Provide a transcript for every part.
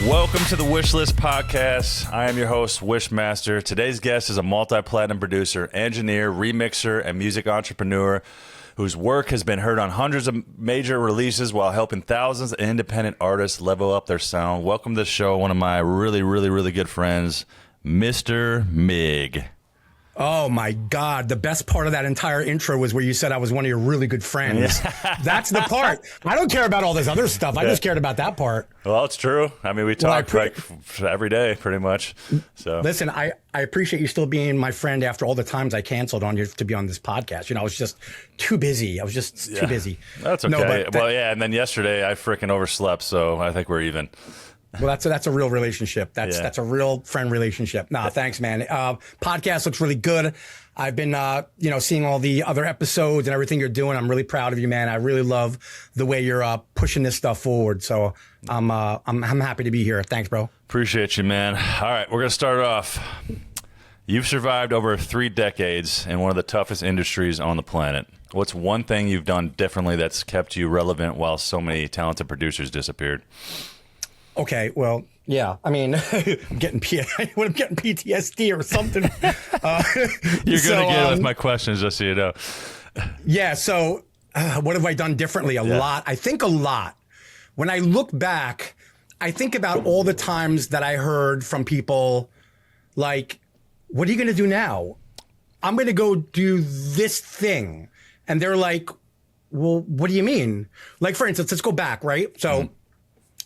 Welcome to the Wysh List podcast. I am your host, Wishmaster. Today's guest is a multi-platinum producer, engineer, remixer, and music entrepreneur whose work has been heard on hundreds of major releases while helping thousands of independent artists level up their sound. Welcome to the show, one of my really good friends, Mr. Mig. Oh my God. The best part of that entire intro was where you said I was one of your really good friends. That's the part. I don't care about all this other stuff. I just cared about that part. Well, it's true. I mean, we talk like every day pretty much. So listen, I appreciate you still being my friend after all the times I canceled on you to be on this podcast. You know, I was just too busy. I was just too busy. That's okay. No, well, yeah. And then yesterday I freaking overslept. So I think we're even. Well, that's a real relationship. That's a real friend relationship. Nah, thanks, man. Podcast looks really good. I've been, seeing all the other episodes and everything you're doing. I'm really proud of you, man. I really love the way you're pushing this stuff forward. So I'm happy to be here. Thanks, bro. Appreciate you, man. All right, we're gonna start off. You've survived over 3 decades in one of the toughest industries on the planet. What's one thing you've done differently that's kept you relevant while so many talented producers disappeared? Okay, well, yeah. I mean, I'm getting PTSD or something. You're going to get it with my questions, just so you know. Yeah, so what have I done differently? A lot. I think a lot. When I look back, I think about all the times that I heard from people like, what are you going to do now? I'm going to go do this thing. And they're like, well, what do you mean? Like, for instance, let's go back, right? So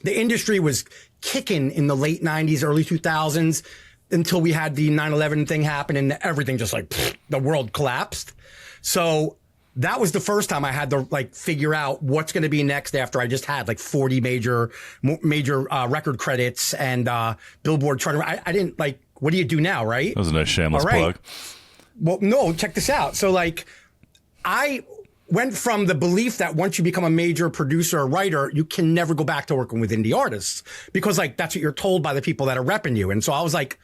the industry was kicking in the late 90s, early 2000s until we had the 9/11 thing happen and everything just like the world collapsed. So that was the first time I had to like figure out what's going to be next after I just had like 40 major record credits and Billboard chart. I didn't like, what do you do now, right? That was a nice shameless plug. Well, no, check this out. So like I went from the belief that once you become a major producer or writer, you can never go back to working with indie artists because like that's what you're told by the people that are repping you. And so I was like,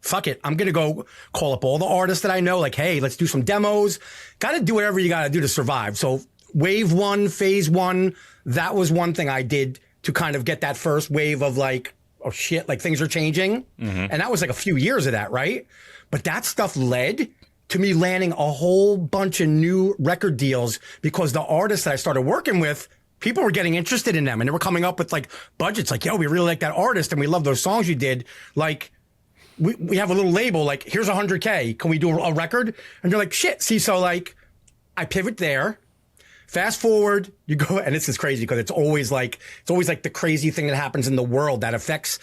fuck it. I'm going to go call up all the artists that I know. Like, hey, let's do some demos. Got to do whatever you got to do to survive. So wave 1, phase 1, that was one thing I did to kind of get that first wave of like, oh shit, like things are changing. And that was like a few years of that, right? But that stuff led to me landing a whole bunch of new record deals because the artists that I started working with, people were getting interested in them and they were coming up with like budgets like, yo, we really like that artist and we love those songs you did. Like we have a little label, like here's $100K. Can we do a record? And you're like, shit. See, so like I pivot there. Fast forward, you go, and this is crazy because it's always like the crazy thing that happens in the world that affects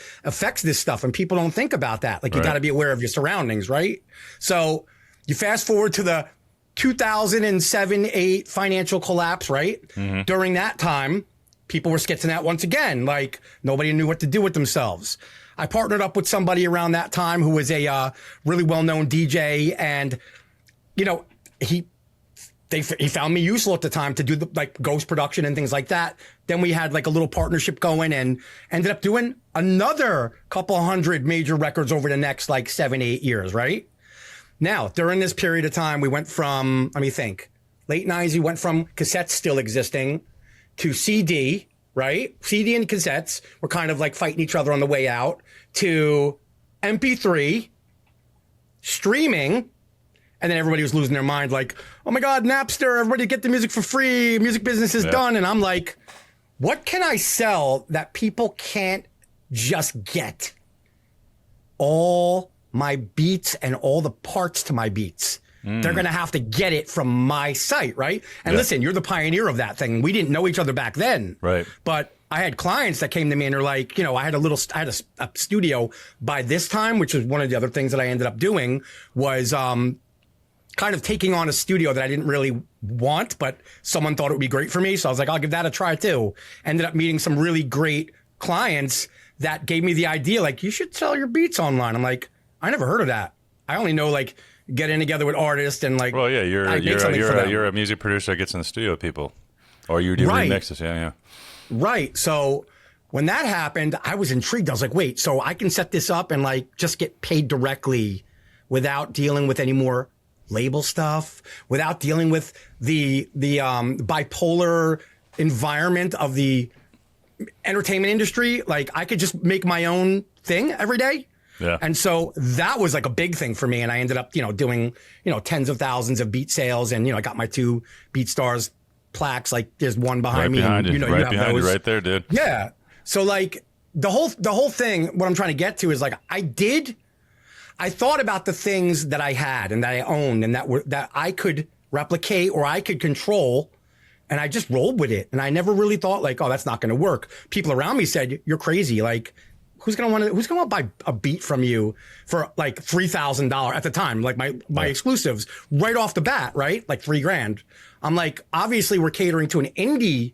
this stuff. And people don't think about that. Like you got to be aware of your surroundings, right? So you fast forward to the 2007-8 financial collapse, right? During that time, people were skitzing out once again. Like nobody knew what to do with themselves. I partnered up with somebody around that time who was a really well-known DJ, and you know he found me useful at the time to do the like ghost production and things like that. Then we had like a little partnership going and ended up doing another couple hundred major records over the next like 7-8 years, right? Now, during this period of time, we went from, let me think, late 90s, we went from cassettes still existing to CD, right? CD and cassettes were kind of like fighting each other on the way out, to MP3, streaming, and then everybody was losing their mind like, oh my God, Napster, everybody get the music for free, music business is done. And I'm like, what can I sell that people can't just get? All my beats and all the parts to my beats. They're going to have to get it from my site, right? And listen, you're the pioneer of that thing. We didn't know each other back then. Right. But I had clients that came to me and they're like, you know, I had a studio by this time, which is one of the other things that I ended up doing was kind of taking on a studio that I didn't really want, but someone thought it would be great for me. So I was like, I'll give that a try too. Ended up meeting some really great clients that gave me the idea, like, you should sell your beats online. I'm like, I never heard of that. I only know like getting together with artists and like. Well, yeah, you're a music producer that gets in the studio with people, or you do remixes. Yeah. Right. So when that happened, I was intrigued. I was like, wait, so I can set this up and like just get paid directly without dealing with any more label stuff, without dealing with the bipolar environment of the entertainment industry, like I could just make my own thing every day. Yeah. And so that was like a big thing for me. And I ended up, doing, tens of thousands of beat sales. And, I got my 2 BeatStars plaques. Like there's one behind me. Behind and, you. you Right have behind those. you right there, dude. Yeah. So like the whole thing, what I'm trying to get to is like, I thought about the things that I had and that I owned and that I could replicate or I could control. And I just rolled with it. And I never really thought like, oh, that's not going to work. People around me said, you're crazy. Like, who's going to buy a beat from you for like $3,000 at the time? Like my exclusives right off the bat, right? Like $3,000. I'm like, obviously we're catering to an indie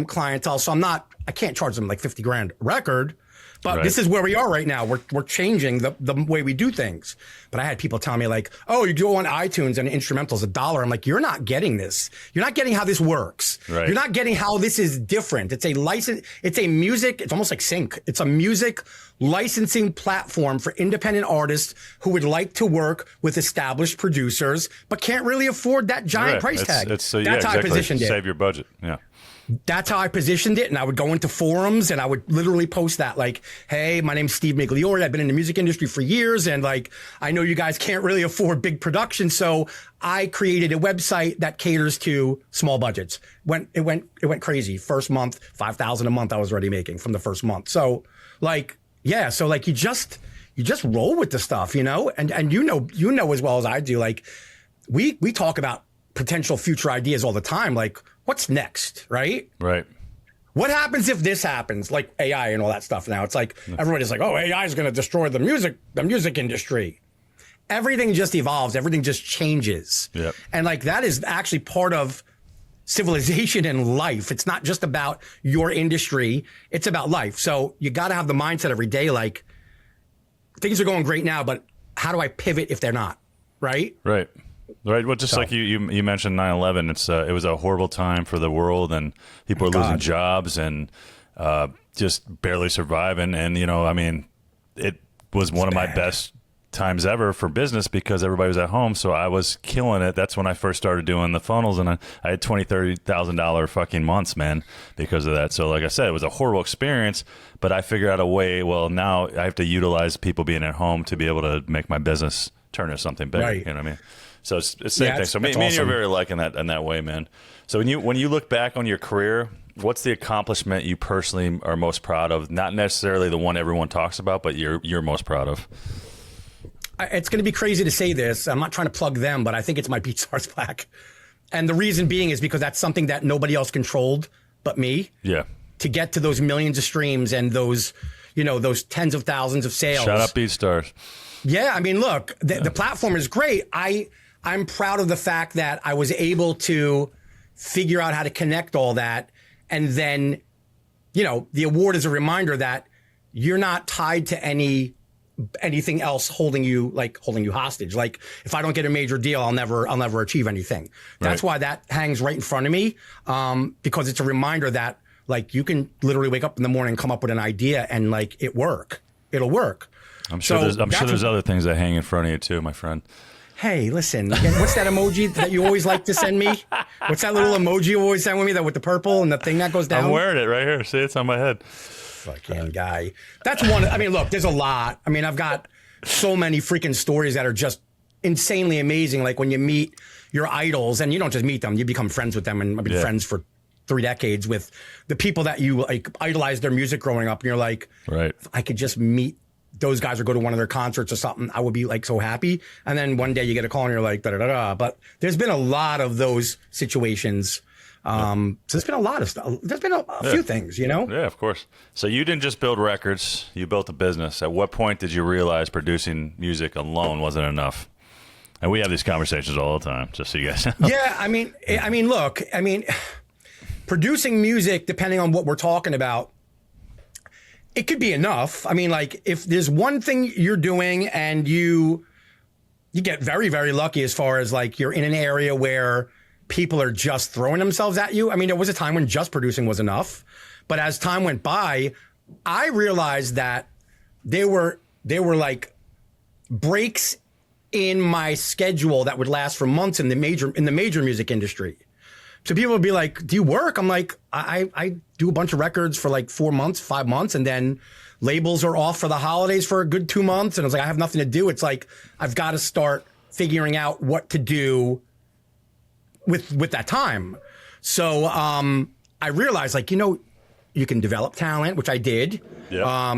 clientele. So I can't charge them like $50,000 a record. But this is where we are right now. We're changing the way we do things. But I had people tell me like, oh, you go on iTunes and instrumental's $1. I'm like, you're not getting this. You're not getting how this works. Right. You're not getting how this is different. It's a license. It's a music. It's almost like sync. It's a music licensing platform for independent artists who would like to work with established producers, but can't really afford that giant price tag. That's how I positioned it. Save your budget. Yeah. That's how I positioned it. And I would go into forums and I would literally post that like, hey, my name's Steve Migliore. I've been in the music industry for years. And like, I know you guys can't really afford big production. So I created a website that caters to small budgets. It went crazy. First month, $5,000 a month I was already making from the first month. So like, yeah. So like you just roll with the stuff, and you know as well as I do, like we talk about potential future ideas all the time. Like, what's next, right? Right. What happens if this happens, like AI and all that stuff now? It's like everybody's like, oh, AI is going to destroy the music industry. Everything just evolves. Everything just changes. Yep. And like that is actually part of civilization and life. It's not just about your industry. It's about life. So you got to have the mindset every day, like things are going great now, but how do I pivot if they're not? Right? Right. Right. Well, just like you mentioned 9/11, it was a horrible time for the world and people are losing jobs and just barely surviving. And, it was one of my best times ever for business because everybody was at home. So I was killing it. That's when I first started doing the funnels and I had $20,000, $30,000 fucking months, man, because of that. So like I said, it was a horrible experience, but I figured out a way. Well, now I have to utilize people being at home to be able to make my business turn into something bigger. Right. You know what I mean? So it's the same thing. So me and you are very alike in that way, man. So when you look back on your career, what's the accomplishment you personally are most proud of? Not necessarily the one everyone talks about, but you're most proud of. It's going to be crazy to say this. I'm not trying to plug them, but I think it's my BeatStars plaque. And the reason being is because that's something that nobody else controlled but me. Yeah. To get to those millions of streams and those tens of thousands of sales. Shout out BeatStars. Yeah, I mean, look, the platform is great. I'm proud of the fact that I was able to figure out how to connect all that. And then, the award is a reminder that you're not tied to anything else holding you hostage. Like if I don't get a major deal, I'll never achieve anything. That's why that hangs right in front of me. Because it's a reminder that like you can literally wake up in the morning and come up with an idea and like it'll work. I'm sure there's other things that hang in front of you too, my friend. Hey, listen, what's that emoji that you always like to send me? What's that little emoji you always send with me with the purple and the thing that goes down? I'm wearing it right here. See, it's on my head. Fucking guy. That's one. I mean, look, there's a lot. I mean, I've got so many freaking stories that are just insanely amazing. Like when you meet your idols and you don't just meet them, you become friends with them. And I've been friends for 3 decades with the people that you like idolize their music growing up. And you're like, right, if I could just meet those guys or go to one of their concerts or something, I would be like so happy. And then one day you get a call and you're like, da da da da. But there's been a lot of those situations. So there's been a lot of stuff. There's been a few things, Yeah, of course. So you didn't just build records, you built a business. At what point did you realize producing music alone wasn't enough? And we have these conversations all the time, just so you guys know. Yeah, I mean, look, producing music, depending on what we're talking about, it could be enough. I mean, like if there's one thing you're doing and you get very, very lucky as far as like you're in an area where people are just throwing themselves at you. I mean, there was a time when just producing was enough, but as time went by, I realized that there were like breaks in my schedule that would last for months in the major music industry. So people would be like, do you work? I'm like, I do a bunch of records for like 4 months, 5 months. And then labels are off for the holidays for a good 2 months. And I was like, I have nothing to do. It's like, I've got to start figuring out what to do with that time. So I realized, like, you can develop talent, which I did. Yeah.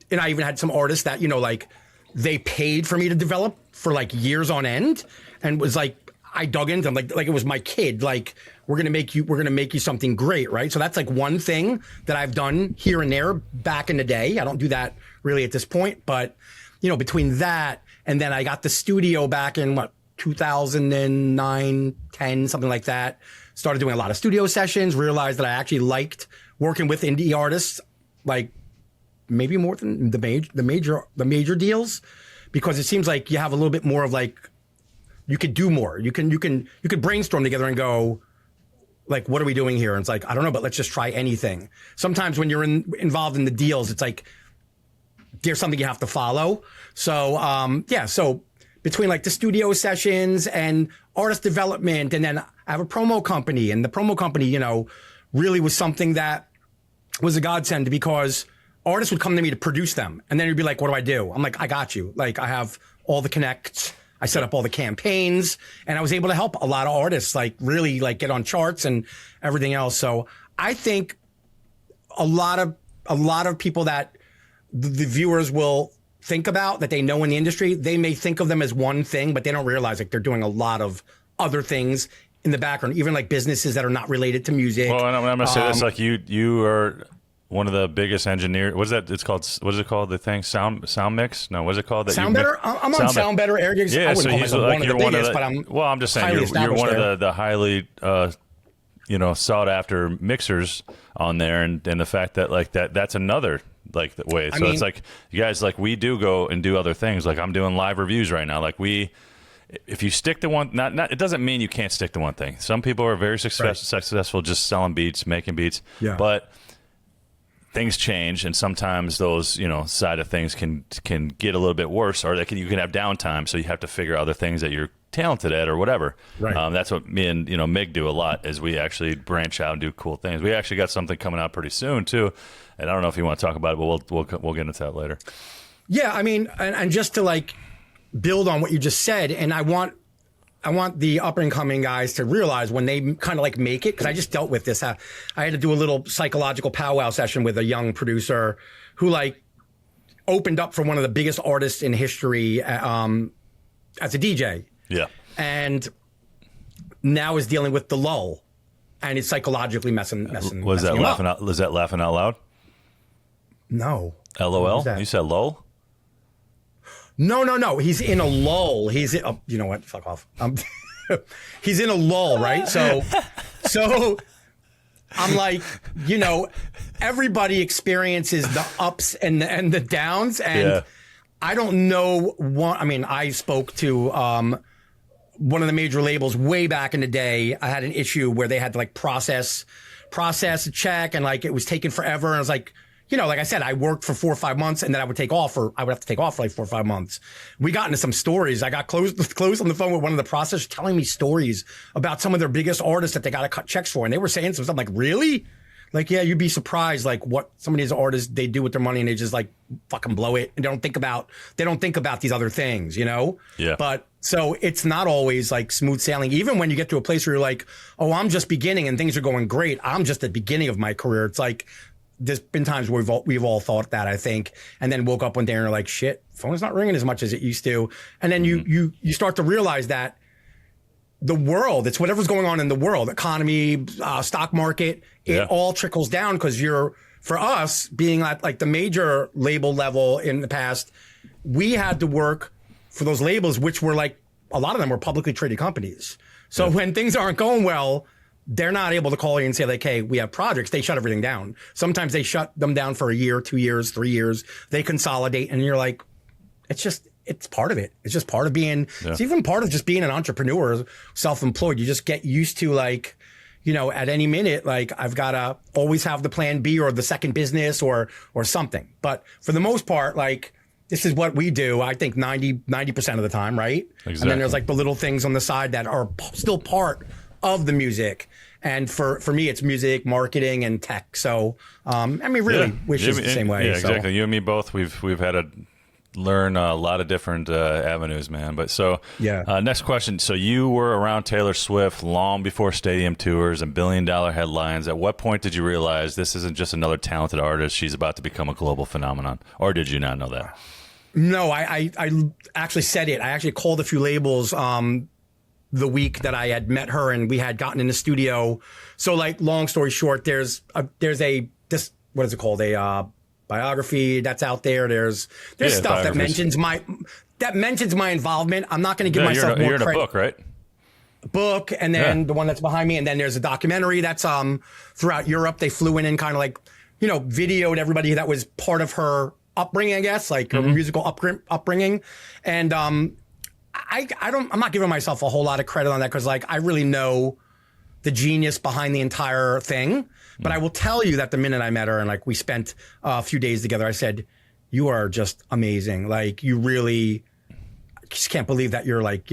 And I even had some artists that, like they paid for me to develop for like years on end, and was like, I dug into them like it was my kid. Like, we're gonna make you something great, right? So that's like one thing that I've done here and there back in the day. I don't do that really at this point, but between that and then I got the studio back in 2009, 10, something like that. Started doing a lot of studio sessions. Realized that I actually liked working with indie artists, like maybe more than the major deals, because it seems like you have a little bit more of like, you could do more. You could brainstorm together and go, like, what are we doing here? And it's like, I don't know, but let's just try anything. Sometimes when you're involved in the deals, it's like there's something you have to follow. So so between like the studio sessions and artist development, and then I have a promo company, and the promo company, really was something that was a godsend, because artists would come to me to produce them. And then you'd be like, what do I do? I'm like, I got you. Like, I have all the connects. I set up all the campaigns, and I was able to help a lot of artists, like really like get on charts and everything else. So I think a lot of people that the viewers will think about, that they know in the industry, they may think of them as one thing, but they don't realize like they're doing a lot of other things in the background, even like businesses that are not related to music. Well, and I'm going to say this, like you are one of the biggest engineers. What is that? It's called, what is it called? The thing, sound mix? No, what is it called? That Sound Better? I'm on Sound Better, Air Gigs. Yeah, I wouldn't so call he's myself like, one you're of the one biggest, of the, but I'm just saying, you're one of the highly, sought after mixers on there. And the fact that like that's another like way. So it's like, you guys, like, we do go and do other things. Like, I'm doing live reviews right now. Like, if you stick to one, not it doesn't mean you can't stick to one thing. Some people are very successful just selling beats, making beats. Yeah. But things change, and sometimes those side of things can get a little bit worse, or you can have downtime. So you have to figure out other things that you're talented at or whatever. Right. That's what me and Mig do a lot, is we actually branch out and do cool things. We actually got something coming out pretty soon too, and I don't know if you want to talk about it, but we'll get into that later. Yeah, I mean, and just to like build on what you just said, and I want the up and coming guys to realize when they kind of like make it, because I just dealt with this. I had to do a little psychological powwow session with a young producer who like opened up for one of the biggest artists in history as a DJ. Yeah. And now is dealing with the lull, and it's psychologically messing Was that him laughing up. out? Was that laughing out loud? No. LOL? You said lol? No. He's in a lull. He's in, you know what? Fuck off. He's in a lull, right? So I'm like, everybody experiences the ups and the downs, and I don't know what. I mean, I spoke to one of the major labels way back in the day. I had an issue where they had to like process a check, and like it was taking forever. And I was like, like I said, I worked for 4 or 5 months, and then I would have to take off for like 4 or 5 months. We got into some stories. I got close on the phone with one of the processors telling me stories about some of their biggest artists that they got to cut checks for. And they were saying some stuff like, really? Like, yeah, you'd be surprised, like what some of these artists, they do with their money, and they just like fucking blow it. And they don't think about these other things, Yeah. But so it's not always like smooth sailing. Even when you get to a place where you're like, oh, I'm just beginning and things are going great. I'm just at the beginning of my career. It's like, there's been times where we've all thought that, I think, and then woke up one day and are like, shit, phone's not ringing as much as it used to. And then you start to realize that the world, it's whatever's going on in the world, economy, stock market, it all trickles down, because for us being at like the major label level in the past, we had to work for those labels, which were like, a lot of them were publicly traded companies. So when things aren't going well, they're not able to call you and say like, hey, we have projects. They shut everything down. Sometimes they shut them down for a year, 2 years, 3 years. They consolidate, and you're like, it's part of it. It's just part of being, it's even part of just being an entrepreneur, self-employed. You just get used to like, at any minute, like I've got to always have the plan B or the second business or something. But for the most part, like this is what we do, I think 90% of the time, right? Exactly. And then there's like the little things on the side that are still part of the music. And for me, it's music, marketing, and tech. So, I mean, really, Wysh is the same way. Yeah, so. exactly. You and me both. We've had to learn a lot of different avenues, man. But so, next question. So you were around Taylor Swift long before stadium tours and billion-dollar headlines. At what point did you realize this isn't just another talented artist? She's about to become a global phenomenon. Or did you not know that? No, I actually said it. I actually called a few labels the week that I had met her and we had gotten in the studio. So, like, long story short, there's what is it called? A biography that's out there. There's stuff that mentions my involvement. I'm not going to give myself more credit. You're in a book, right? Book, and then the one that's behind me, and then there's a documentary that's throughout Europe. They flew in and kind of like, videoed everybody that was part of her upbringing, I guess, like her musical upbringing. And I'm not giving myself a whole lot of credit on that because, like, I really know the genius behind the entire thing. But I will tell you that the minute I met her and, like, we spent a few days together, I said, you are just amazing. Like, you really just can't believe that you're, like,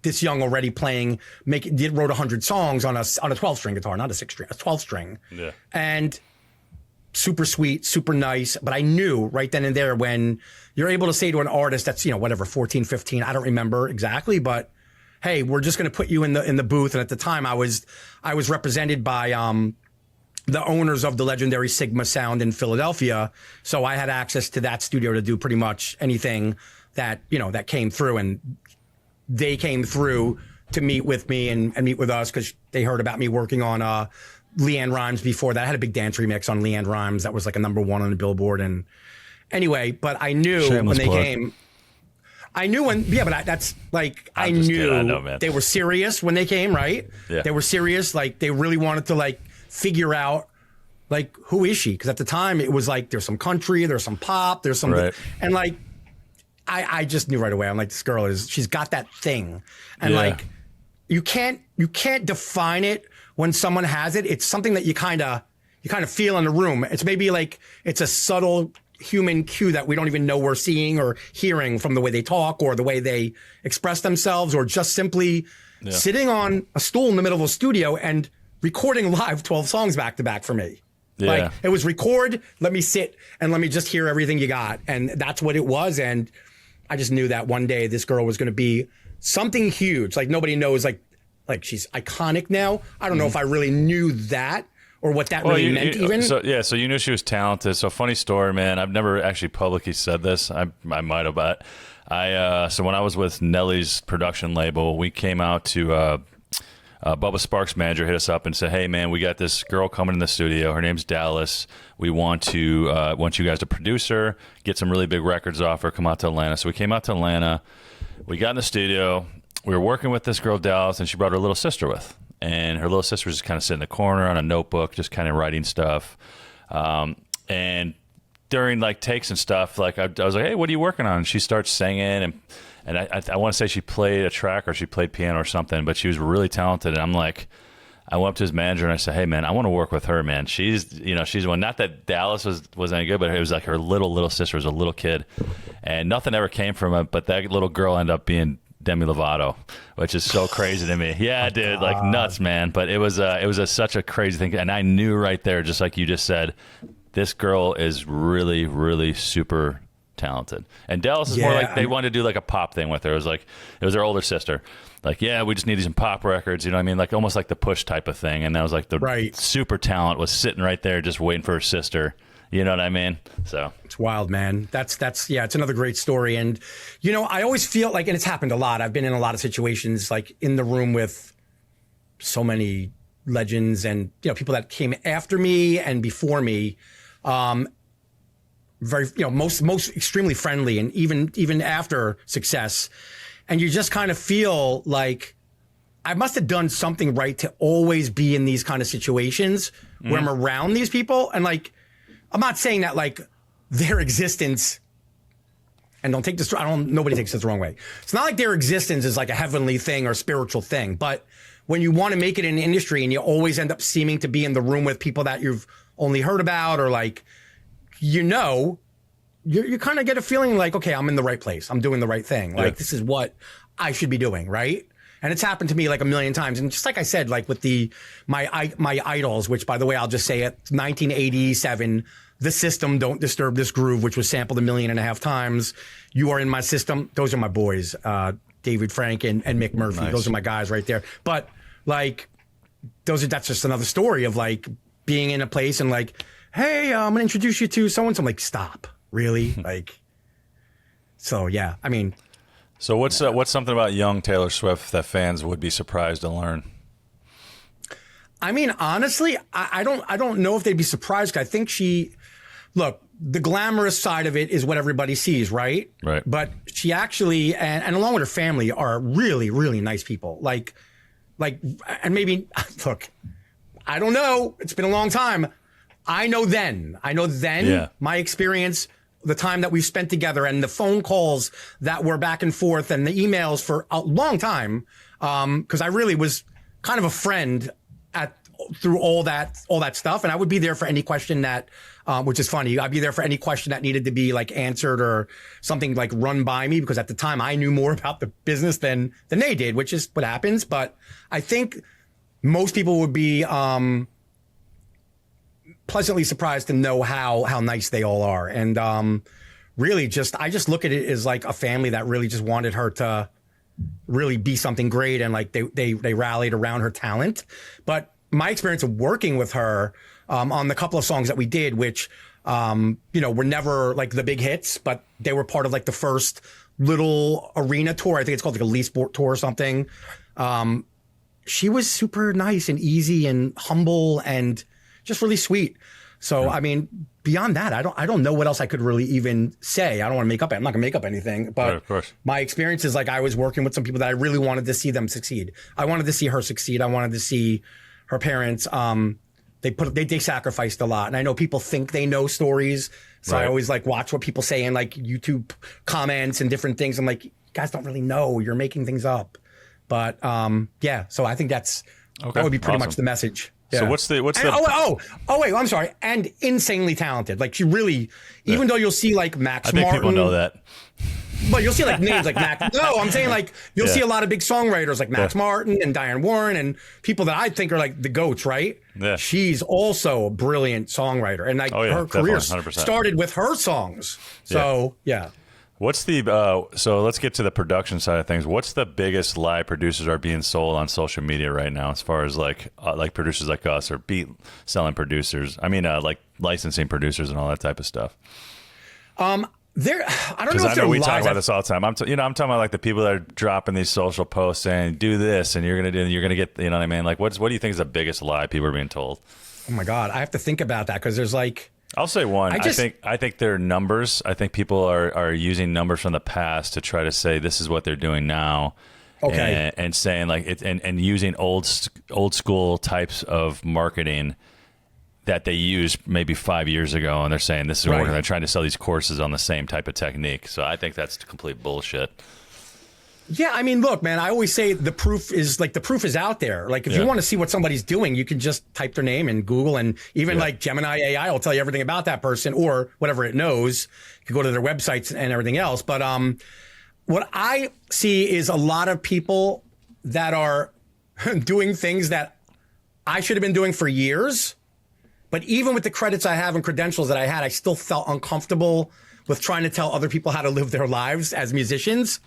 this young already playing, wrote 100 songs on a 12-string guitar, not a 6-string, a 12-string. Yeah. And super sweet, super nice. But I knew right then and there when you're able to say to an artist that's, 14, 15, I don't remember exactly, but hey, we're just going to put you in the booth. And at the time I was represented by, the owners of the legendary Sigma Sound in Philadelphia. So I had access to that studio to do pretty much anything that, that came through, and they came through to meet with me and meet with us because they heard about me working on, Leanne Rimes before that. I had a big dance remix on Leanne Rimes. That was like a #1 on the Billboard. And anyway, but I knew when they came, that's like, I knew they were serious when they came, right? Yeah. They were serious. Like, they really wanted to, like, figure out, like, who is she? Because at the time it was like, there's some country, there's some pop, there's some, and like, I just knew right away. I'm like, this girl she's got that thing. And like, you can't define it when someone has it. It's something that you kind of feel in the room. It's maybe like, it's a subtle human cue that we don't even know we're seeing or hearing from the way they talk or the way they express themselves, or just simply sitting on a stool in the middle of a studio and recording live 12 songs back to back for me. Yeah. Like, it was record, let me sit and let me just hear everything you got. And that's what it was. And I just knew that one day this girl was going to be something huge. Like, nobody knows, like she's iconic now. I don't know if I really knew that or what that really meant even. So you knew she was talented. So funny story, man. I've never actually publicly said this. I might have, but so when I was with Nelly's production label, we came out to, Bubba Sparks' manager hit us up and said, "Hey, man, we got this girl coming in the studio. Her name's Dallas. We want you guys to produce her, get some really big records off her, come out to Atlanta." So we came out to Atlanta. We got in the studio. We were working with this girl, Dallas, and she brought her little sister with. And her little sister was just kind of sitting in the corner on a notebook, just kind of writing stuff. And during, like, takes and stuff, like, I was like, "Hey, what are you working on?" And she starts singing, and I want to say she played a track or she played piano or something, but she was really talented. And I'm like, I went up to his manager and I said, "Hey, man, I want to work with her, man. She's one." Not that Dallas was any good, but it was like her little sister was a little kid, and nothing ever came from it. But that little girl ended up being Demi Lovato, which is so crazy to me. Yeah, dude, like nuts, man. But it was such a crazy thing, and I knew right there, just like you just said, this girl is really, really super talented. And Dallas is more like, they wanted to do like a pop thing with her. It was her older sister. Like, we just need some pop records, you know what I mean? Like, almost like the Push type of thing. And that was like the super talent was sitting right there just waiting for her sister. You know what I mean? So it's wild, man. That's it's another great story. And, I always feel like, and it's happened a lot. I've been in a lot of situations, like, in the room with so many legends and, people that came after me and before me. Very, most extremely friendly, and even after success. And you just kind of feel like I must have done something right to always be in these kind of situations where I'm around these people. And, like, I'm not saying that, like, their existence, and nobody takes this the wrong way. It's not like their existence is like a heavenly thing or spiritual thing, but when you want to make it in the industry and you always end up seeming to be in the room with people that you've only heard about, or like, you kind of get a feeling like, okay, I'm in the right place. I'm doing the right thing. Like, this is what I should be doing, right? And it's happened to me like a million times. And just like I said, like with my idols, which by the way, I'll just say it, 1987, The System, Don't Disturb This Groove, which was sampled 1.5 million times. You Are in My System. Those are my boys, David Frank and Mick Murphy. Nice. Those are my guys right there. But like, that's just another story of like being in a place and like, hey, I'm going to introduce you to so-and-so. I'm like, stop, really? Like, so yeah, I mean. So what's something about young Taylor Swift that fans would be surprised to learn? I mean, honestly, I don't know if they'd be surprised. 'Cause I think look, the glamorous side of it is what everybody sees, right? Right. But she actually, and along with her family, are really, really nice people. Like, and maybe, look, I don't know. It's been a long time. I know then, Yeah. my experience, the time that we've spent together and the phone calls that were back and forth and the emails for a long time. 'Cause I really was kind of a friend through all that stuff. And I would be there for any question that, which is funny. I'd be there for any question that needed to be like answered or something like run by me, because at the time I knew more about the business than they did, which is what happens. But I think most people would be, pleasantly surprised to know how nice they all are. And, really I just look at it as like a family that really just wanted her to really be something great. And like they rallied around her talent. But my experience of working with her, on the couple of songs that we did, which, were never like the big hits, but they were part of like the first little arena tour. I think it's called like a Lee Sport tour or something. She was super nice and easy and humble and just really sweet. So, I mean, beyond that, I don't know what else I could really even say. I don't want to make up. I'm not gonna make up anything, but Right, of course. My experience is like I was working with some people that I really wanted to see them succeed. I wanted to see her succeed. I wanted to see her parents. They sacrificed a lot. And I know people think they know stories. So Right. I always like watch what people say in like YouTube comments and different things. I'm like, you guys don't really know. You're making things up. But, yeah, so I think that would be pretty much the message. Yeah. So what's the wait, I'm sorry. And insanely talented. Like she really, even though you'll see like Max I think Martin. people know that. But you'll see like names like Max. No, I'm saying like you'll see a lot of big songwriters like Max Martin and Diane Warren and people that I think are like the GOATs, right? Yeah. She's also a brilliant songwriter. And like her career 100%. started with her songs. So yeah. What's the so let's get to the production side of things. What's the biggest lie producers are being sold on social media right now, as far as like producers like us or beat selling producers? I mean, like licensing producers and all that type of stuff. I don't know Because if I know we they're talk lies. about this all the time. I'm talking about like the people that are dropping these social posts saying do this and you're gonna get, you know what I mean? Like what do you think is the biggest lie people are being told? Oh my God, I have to think about that because there's like. I'll say one. I think they're numbers. I think people are using numbers from the past to try to say this is what they're doing now. Okay. And saying like it and using old school types of marketing that they used maybe 5 years ago, and they're saying this is what they're trying to sell these courses on the same type of technique. So I think that's complete bullshit. Yeah, I mean, look, man, I always say the proof is out there. Like, if you want to see what somebody's doing, you can just type their name in Google, and even like Gemini AI will tell you everything about that person or whatever it knows. You can go to their websites and everything else. But what I see is a lot of people that are doing things that I should have been doing for years. But even with the credits I have and credentials that I had, I still felt uncomfortable with trying to tell other people how to live their lives as musicians.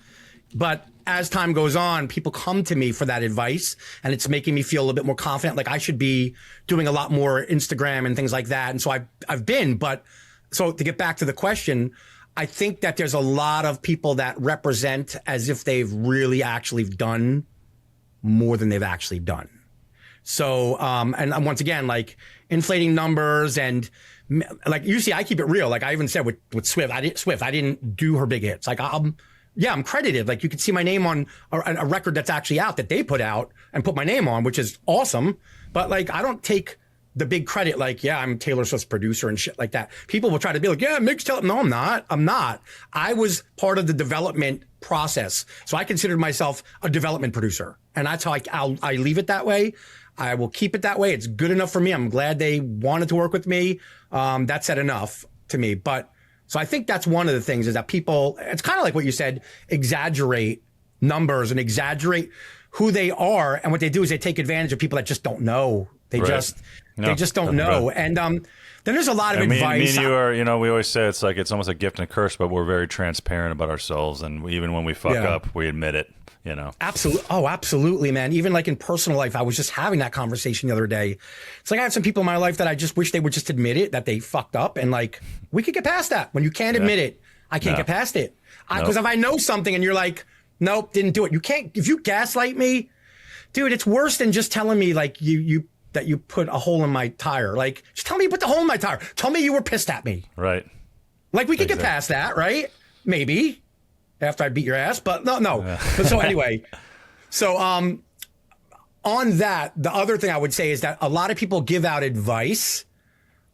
But as time goes on, people come to me for that advice, and it's making me feel a little bit more confident. Like I should be doing a lot more Instagram and things like that. And so I've been, but so to get back to the question, I think that there's a lot of people that represent as if they've really actually done more than they've actually done. So, and once again, like inflating numbers and like, you see, I keep it real. Like I even said with Swift, I didn't do her big hits. Like I'm credited. Like you can see my name on a record that's actually out that they put out and put my name on, which is awesome. But like, I don't take the big credit. Like, yeah, I'm Taylor Swift's producer and shit like that. People will try to be like, yeah, Mick's telling. No, I'm not. I was part of the development process. So I considered myself a development producer, and that's how I leave it that way. I will keep it that way. It's good enough for me. I'm glad they wanted to work with me. That said enough to me. But so I think that's one of the things is that people, it's kind of like what you said, exaggerate numbers and exaggerate who they are, and what they do is they take advantage of people that just don't know. They just don't know. Right. And then there's a lot of advice. Me and you are, we always say it's almost a gift and a curse, but we're very transparent about ourselves, and even when we fuck up, we admit it. Absolutely. Oh, absolutely, man. Even like in personal life, I was just having that conversation the other day. It's like I have some people in my life that I just wish they would just admit it, that they fucked up, and like we could get past that. When you can't admit it, I can't get past it. Because if I know something and you're like, nope, didn't do it. You can't. If you gaslight me, dude, it's worse than just telling me like that you put a hole in my tire. Like, just tell me you put the hole in my tire. Tell me you were pissed at me. Right. Like we could get past that, right? Maybe. After I beat your ass, but no. Yeah. So anyway, on that, the other thing I would say is that a lot of people give out advice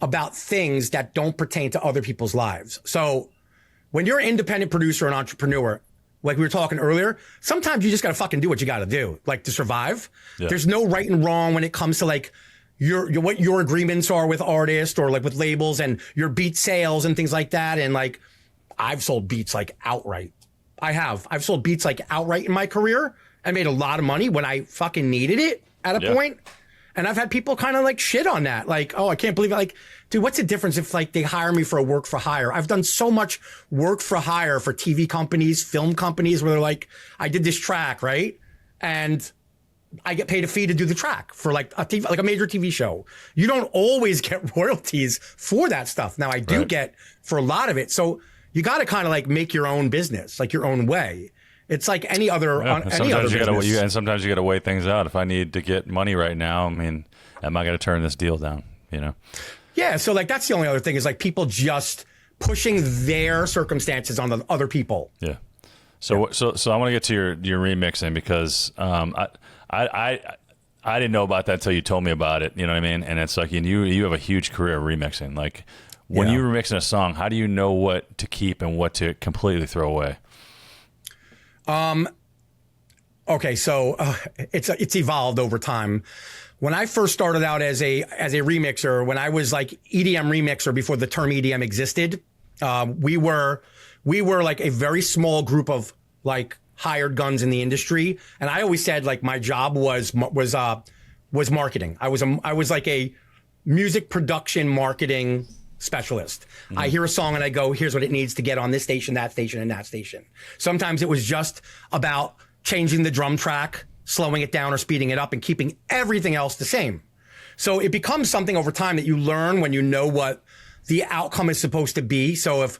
about things that don't pertain to other people's lives. So when you're an independent producer and entrepreneur, like we were talking earlier, sometimes you just got to fucking do what you got to do, like to survive. Yeah. There's no right and wrong when it comes to like what your agreements are with artists or like with labels and your beat sales and things like that. And like, I've sold beats like outright. I've sold beats like outright in my career and made a lot of money when I fucking needed it at a point. And I've had people kind of like shit on that. Like, oh, I can't believe it. Like, dude, what's the difference if like they hire me for a work for hire? I've done so much work for hire for TV companies, film companies where they're like, I did this track, right? And I get paid a fee to do the track for like like a major TV show. You don't always get royalties for that stuff. Now I do get for a lot of it. So you got to kind of like make your own business, like your own way. It's like any other business. And sometimes you got to weigh things out. If I need to get money right now, I mean, am I going to turn this deal down? Yeah. So like that's the only other thing is like people just pushing their circumstances on the other people. Yeah. So I want to get to your remixing because I didn't know about that until you told me about it. You know what I mean? And it's like you have a huge career of remixing. Like when you're remixing a song, how do you know what to keep and what to completely throw away? Okay, so it's evolved over time. When I first started out as a remixer, when I was like EDM remixer before the term EDM existed, we were like a very small group of like hired guns in the industry, and I always said like my job was marketing. I was like a music production marketing specialist. Mm-hmm. I hear a song and I go, here's what it needs to get on this station, that station, and that station. Sometimes it was just about changing the drum track, slowing it down or speeding it up, and keeping everything else the same. So it becomes something over time that you learn when you know what the outcome is supposed to be. So if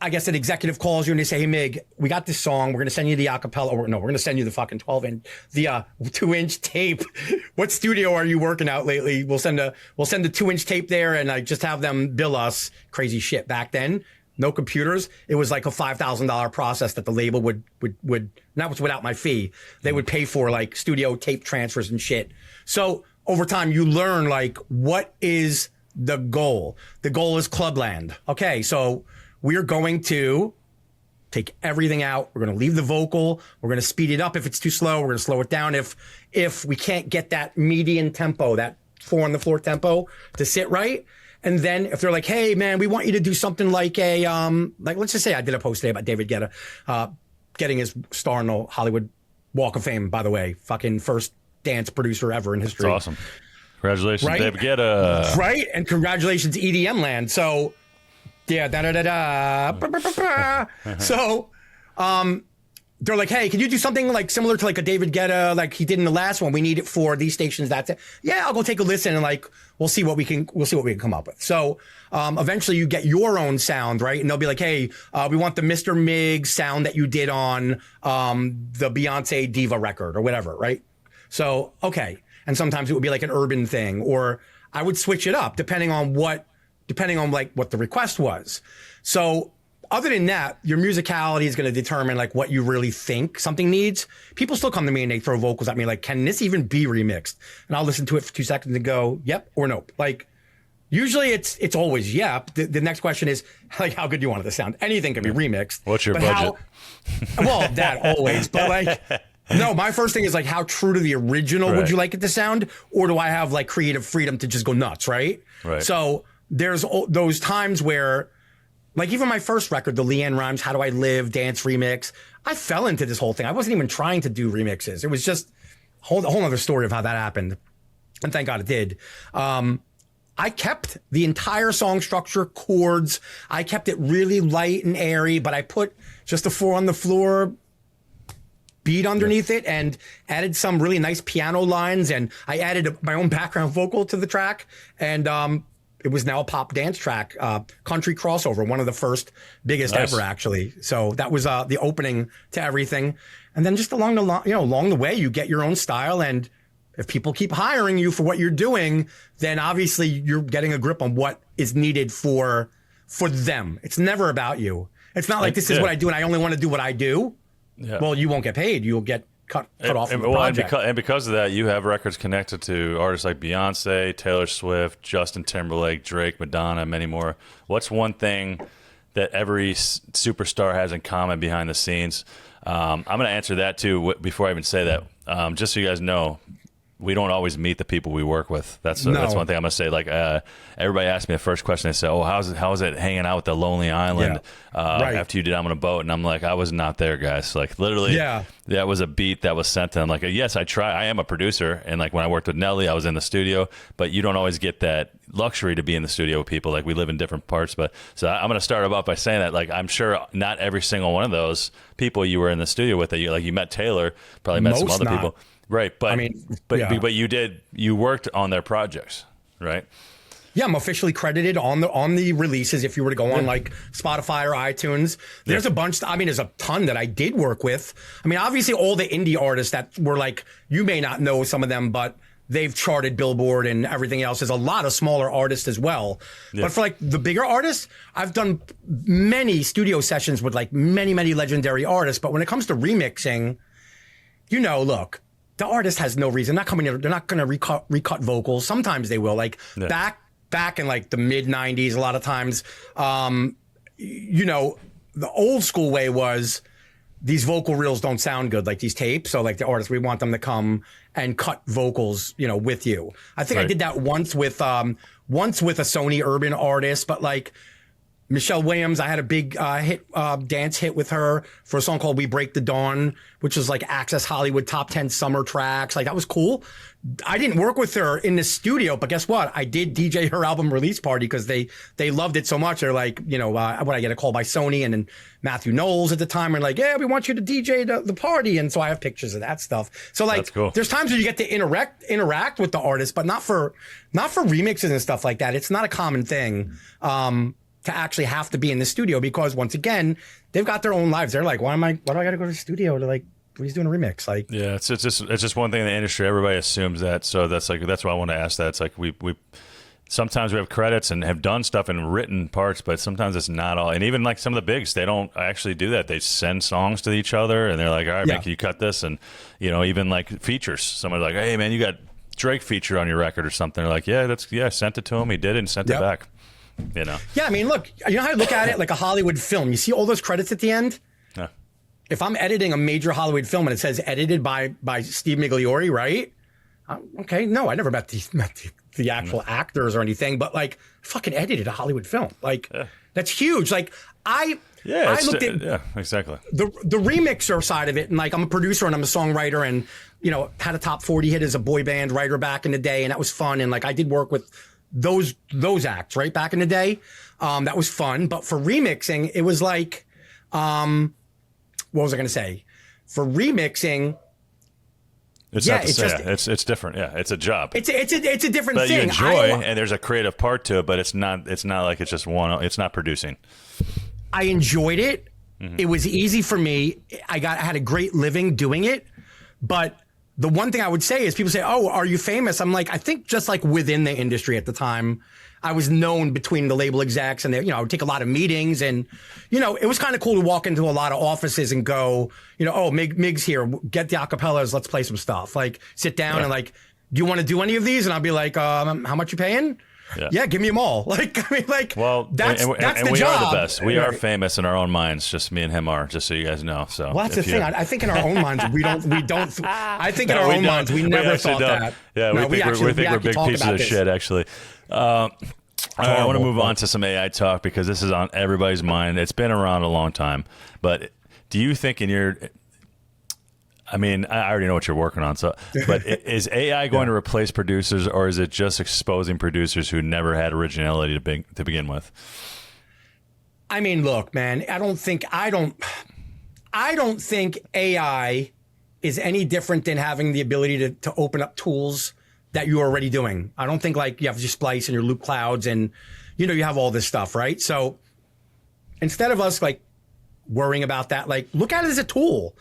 I guess an executive calls you and they say, hey, Mig, we got this song. We're going to send you the acapella. Or no, we're going to send you the fucking 12-inch, the 2-inch tape. What studio are you working out lately? We'll send the 2-inch tape there and I just have them bill us. Crazy shit. Back then, no computers. It was like a $5,000 process that the label would that was without my fee. They would pay for like studio tape transfers and shit. So over time, you learn like what is the goal? The goal is Clubland. Okay, so we're going to take everything out. We're going to leave the vocal. We're going to speed it up if it's too slow. We're going to slow it down if we can't get that median tempo, that 4 on the floor tempo to sit right. And then if they're like, hey, man, we want you to do something like like let's just say I did a post today about David Guetta getting his star on the Hollywood Walk of Fame, by the way, fucking first dance producer ever in history. That's awesome. Congratulations, right? David Guetta. Right? And congratulations, EDM land. So yeah, So, they're like, hey, can you do something like similar to like a David Guetta, like he did in the last one? We need it for these stations. That's it. Yeah, I'll go take a listen and like we'll see what we can come up with. So, eventually you get your own sound, right? And they'll be like, hey, we want the Mr. Mig sound that you did on the Beyonce Diva record or whatever, right? So, okay. And sometimes it would be like an urban thing, or I would switch it up depending on like what the request was. So other than that, your musicality is going to determine like what you really think something needs. People still come to me and they throw vocals at me like, can this even be remixed? And I'll listen to it for 2 seconds and go, yep or nope. Like usually it's always yep. The next question is like, how good do you want it to sound? Anything can be remixed. What's your budget? Well, that always, but like, no, my first thing is like, how true to the original would you like it to sound? Or do I have like creative freedom to just go nuts, right? Right. So there's those times where like even my first record, the Leanne Rimes, How Do I Live, Dance Remix, I fell into this whole thing. I wasn't even trying to do remixes. It was just a whole other story of how that happened. And thank God it did. I kept the entire song structure, chords. I kept it really light and airy, but I put just a 4 on the floor beat underneath it and added some really nice piano lines. And I added my own background vocal to the track. And it was now a pop dance track, country crossover, one of the first biggest ever, actually. So that was the opening to everything. And then just along the way, you get your own style. And if people keep hiring you for what you're doing, then obviously you're getting a grip on what is needed for them. It's never about you. It's not like this is what I do and I only want to do what I do. Yeah. Well, you won't get paid. You'll get cut off from the project. And because of that, you have records connected to artists like Beyonce, Taylor Swift, Justin Timberlake, Drake, Madonna, and many more. What's one thing that every superstar has in common behind the scenes? I'm going to answer that too before I even say that. Just so you guys know, we don't always meet the people we work with. That's one thing I'm gonna say. Like everybody asked me the first question. They say, "Oh, how's it hanging out with the Lonely Island after you did I'm on a Boat?" And I'm like, I was not there, guys. Like literally, that was a beat that was sent to them. Like, yes, I try. I am a producer, and like when I worked with Nelly, I was in the studio. But you don't always get that luxury to be in the studio with people. Like we live in different parts. But so I'm gonna start off by saying that like I'm sure not every single one of those people you were in the studio with that you met Taylor, probably met some other people. Right, but but you worked on their projects, right? Yeah, I'm officially credited on the releases. If you were to go on like Spotify or iTunes, there's a bunch. There's a ton that I did work with. I mean, obviously all the indie artists that were like, you may not know some of them, but they've charted Billboard and everything else. There's a lot of smaller artists as well. Yeah. But for like the bigger artists, I've done many studio sessions with like many legendary artists. But when it comes to remixing, look. The artist has no reason. They're not going to recut vocals. Sometimes they will. Like back in like the mid '90s, a lot of times, the old school way was these vocal reels don't sound good, like these tapes. So like the artists, we want them to come and cut vocals, with you. I think I did that once with a Sony Urban artist, but like Michelle Williams, I had a big dance hit with her for a song called We Break the Dawn, which was like Access Hollywood top 10 summer tracks. Like that was cool. I didn't work with her in the studio, but guess what? I did DJ her album release party because they loved it so much. They're like, when I get a call by Sony and then Matthew Knowles at the time and like, yeah, we want you to DJ the party. And so I have pictures of that stuff. So like, cool. There's times where you get to interact with the artist, but not for remixes and stuff like that. It's not a common thing. To actually have to be in the studio because once again, they've got their own lives. They're like, why do I got to go to the studio to like, he's doing a remix? Like, yeah, it's just one thing in the industry. Everybody assumes that. So that's why I want to ask that. It's like we sometimes we have credits and have done stuff in written parts, but sometimes it's not all. And even like some of the bigs, they don't actually do that. They send songs to each other and they're like, all right, man, can you cut this? And, even like features, somebody's like, hey man, you got Drake feature on your record or something. They're like, I sent it to him. He did it and sent it back. Yeah, I mean, look, you know how I look at it like a Hollywood film. You see all those credits at the end? Yeah. If I'm editing a major Hollywood film and it says edited by Steve Migliore, right? Okay, no, I never met the actual actors or anything, but like fucking edited a Hollywood film. Like that's huge. Like I looked at exactly the remixer side of it, and like I'm a producer and I'm a songwriter, and had a top 40 hit as a boy band writer back in the day, and that was fun. And like I did work with those acts right back in the day. That was fun. But for remixing, it was like, what was I going to say? For remixing, it's different. Yeah, it's a job. It's a different thing. But you enjoy, and there's a creative part to it. But it's not like it's just one. It's not producing. I enjoyed it. Mm-hmm. It was easy for me. I had a great living doing it, but. The one thing I would say is people say, oh, are you famous? I'm like, I think just like within the industry at the time, I was known between the label execs and I would take a lot of meetings and, it was kind of cool to walk into a lot of offices and go, oh, Mig's here, get the acapellas, let's play some stuff. Like sit down and like, do you want to do any of these? And I'll be like, how much you paying? Yeah, give me them all. Like, I mean, like, well, that's the job. We are the best. We are famous in our own minds. Just me and him are. Just so you guys know. So, well, that's the thing. I think in our own minds we don't. I think in our own minds we never thought that. Yeah, we think we're big pieces of shit. Actually, All right, I want to horrible, move on to some AI talk because this is on everybody's mind. It's been around a long time. But do you think I mean, I already know what you're working on. So, but is AI going to replace producers, or is it just exposing producers who never had originality to begin with? I mean, look, man, I don't think AI is any different than having the ability to open up tools that you're already doing. I don't think like you have your Splice and your Loop Clouds and, you have all this stuff, right? So instead of us like worrying about that, like look at it as a tool.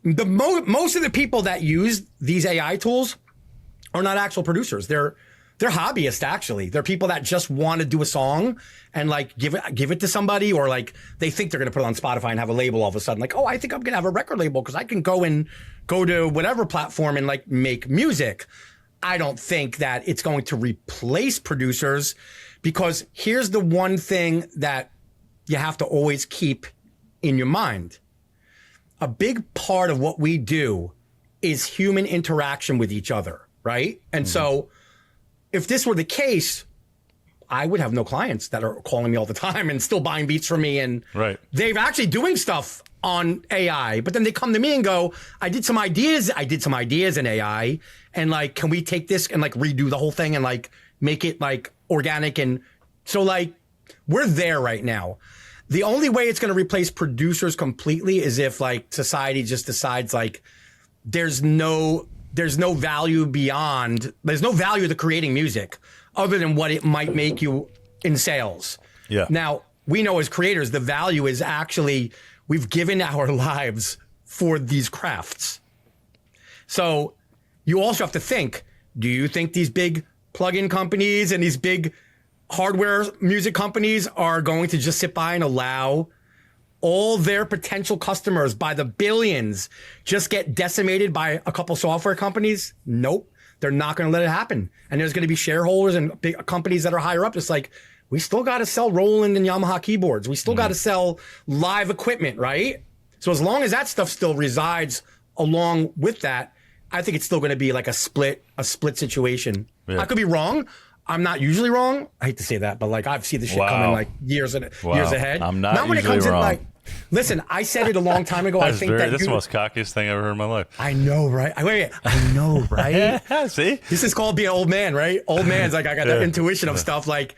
Most of the people that use these AI tools are not actual producers. They're hobbyists, actually. They're people that just want to do a song and like give it to somebody, or like they think they're going to put it on Spotify and have a label all of a sudden. Like, oh, I think I'm going to have a record label because I can go to whatever platform and like make music. I don't think that it's going to replace producers, because here's the one thing that you have to always keep in your mind. A big part of what we do is human interaction with each other, right? And so if this were the case, I would have no clients that are calling me all the time and still buying beats from me. And they're actually doing stuff on AI, but then they come to me and go, I did some ideas in AI, and like, can we take this and like redo the whole thing and like make it like organic? And so like, we're there right now. The only way it's going to replace producers completely is if like society just decides like there's no value to creating music other than what it might make you in sales. Yeah. Now, we know as creators, the value is actually we've given our lives for these crafts. So you also have to think, do you think these big plug-in companies and these big hardware music companies are going to just sit by and allow all their potential customers by the billions just get decimated by a couple software companies? Nope. They're not going to let it happen. And there's going to be shareholders and big companies that are higher up. It's like, we still got to sell Roland and Yamaha keyboards. We still got to sell live equipment, right? So as long as that stuff still resides along with that, I think it's still going to be like a split situation. Yeah. I could be wrong. I'm not usually wrong. I hate to say that, but like I've seen this shit coming like years ahead. I'm not when usually wrong. Listen, I said it a long time ago. This is the most cockiest thing I've ever heard in my life. I know, right? I know, right? See? This is called being an old man, right? Old man's like, I got that intuition of stuff. Like,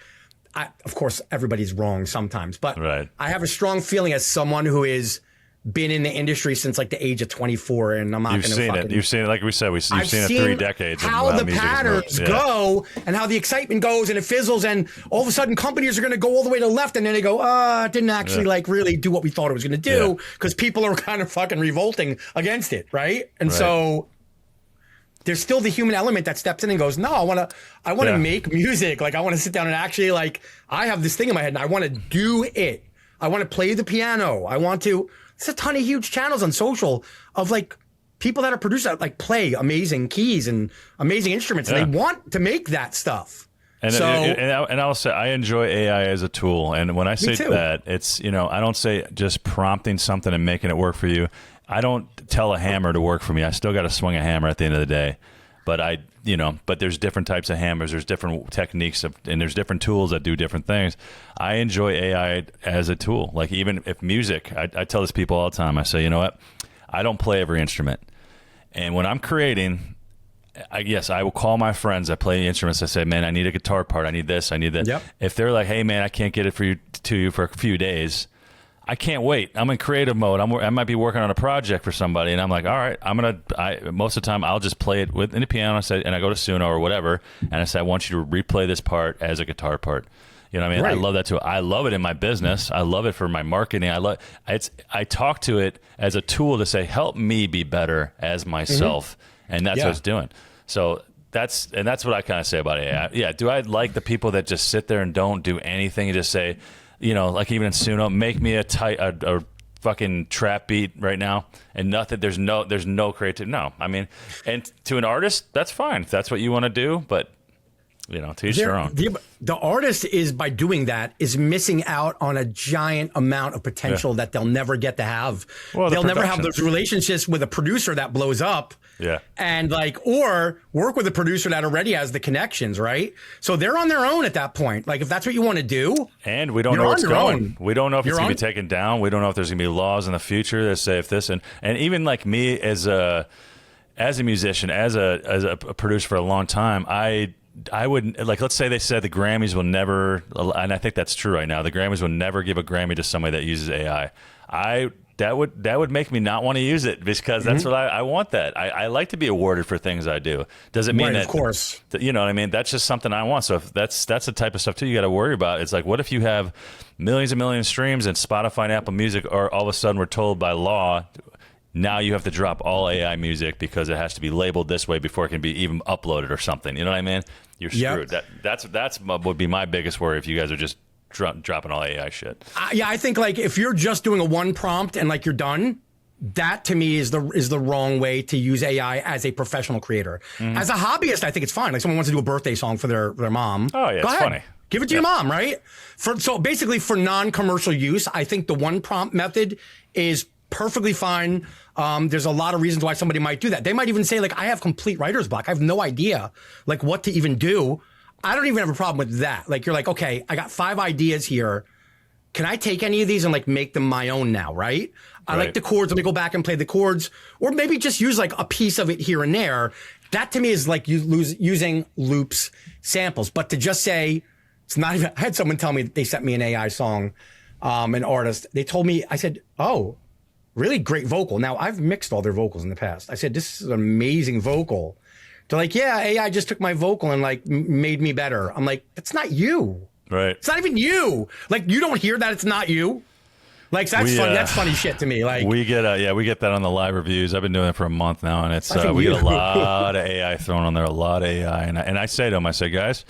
of course, everybody's wrong sometimes, but I have a strong feeling as someone who is been in the industry since like the age of 24, and I'm not going to fucking... You've seen it, like we said, you've seen it 3 decades. How the patterns go and how the excitement goes and it fizzles, and all of a sudden companies are going to go all the way to the left, and then they go, it didn't actually like really do what we thought it was going to do, because people are kind of fucking revolting against it, right? And so there's still the human element that steps in and goes, no, I want to make music. Like I want to sit down and actually like, I have this thing in my head and I want to do it. I want to play the piano. There's a ton of huge channels on social of like people that are producers that like play amazing keys and amazing instruments, and they want to make that stuff. And I'll say I enjoy AI as a tool, and when I say that, it's I don't say just prompting something and making it work for you. I don't tell a hammer to work for me. I still got to swing a hammer at the end of the day. But but there's different types of hammers, there's different techniques, and there's different tools that do different things. I enjoy AI as a tool. Like even if music, I tell this to people all the time. I say, you know what? I don't play every instrument. And when I'm creating, I will call my friends that play instruments. I say, man, I need a guitar part. I need this. I need that. Yep. If they're like, hey, man, I can't get it to you for a few days, I can't wait. I'm in creative mode. I might be working on a project for somebody, and I'm like, all right, most of the time I'll just play it in the piano, and I go to Suno or whatever, and I say, I want you to replay this part as a guitar part. You know what I mean? Right. I love that too. I love it in my business. I love it for my marketing. I talk to it as a tool to say, help me be better as myself, and that's what it's doing. So that's what I kind of say about AI. Yeah. Do I like the people that just sit there and don't do anything and just say, like even in Suno, make me a fucking trap beat right now, and nothing. There's no creative. No, I mean, and to an artist, that's fine if that's what you want to do. But To each their own. The artist is, by doing that, is missing out on a giant amount of potential that they'll never get to have. Well, they'll never have those relationships with a producer that blows up. Yeah. And or work with a producer that already has the connections, right? So they're on their own at that point. Like, if that's what you want to do. And we don't know what's going. We don't know if it's going to be taken down. We don't know if there's going to be laws in the future that say if this. And even like me as a musician, as a producer for a long time, I would, like, let's say they said the Grammys will never, and I think that's true right now, the Grammys will never give a Grammy to somebody that uses AI. That would make me not want to use it, because that's what I want. That I like to be awarded for things I do. Doesn't mean that, of course, you know what I mean? That's just something I want. So if that's the type of stuff too you got to worry about. It's like, what if you have millions and millions of streams and Spotify and Apple Music, or all of a sudden we're told by law, now you have to drop all AI music because it has to be labeled this way before it can be even uploaded or something. You know what I mean? You're screwed. Yep. That's would be my biggest worry if you guys are just dropping all AI shit. I think like if you're just doing a one prompt and like you're done, that to me is the wrong way to use AI as a professional creator. As a hobbyist, I think it's fine. Like someone wants to do a birthday song for their mom. Oh yeah, Go it's ahead. funny. Give it to your mom, right? So basically for non-commercial use, I think the one prompt method is perfectly fine. There's a lot of reasons why somebody might do that. They might even say, like, I have complete writer's block. I have no idea, like, what to even do. I don't even have a problem with that. Like, you're like, okay, I got 5 ideas here. Can I take any of these and, like, make them my own now, right? I like the chords. Let me go back and play the chords. Or maybe just use, like, a piece of it here and there. That, to me, is, like, using loops, samples. But to just say, it's not even... I had someone tell me they sent me an AI song, an artist. They told me, I said, oh... really great vocal. Now, I've mixed all their vocals in the past. I said, this is an amazing vocal. They're like, yeah, AI just took my vocal and like made me better. I'm like, that's not you. Right. It's not even you. Like, you don't hear that it's not you. Like, that's funny. That's funny shit to me. Like, we get that on the live reviews. I've been doing it for a month now, and it's we get a lot of AI thrown on there, a lot of AI. And I say to them, I say, guys,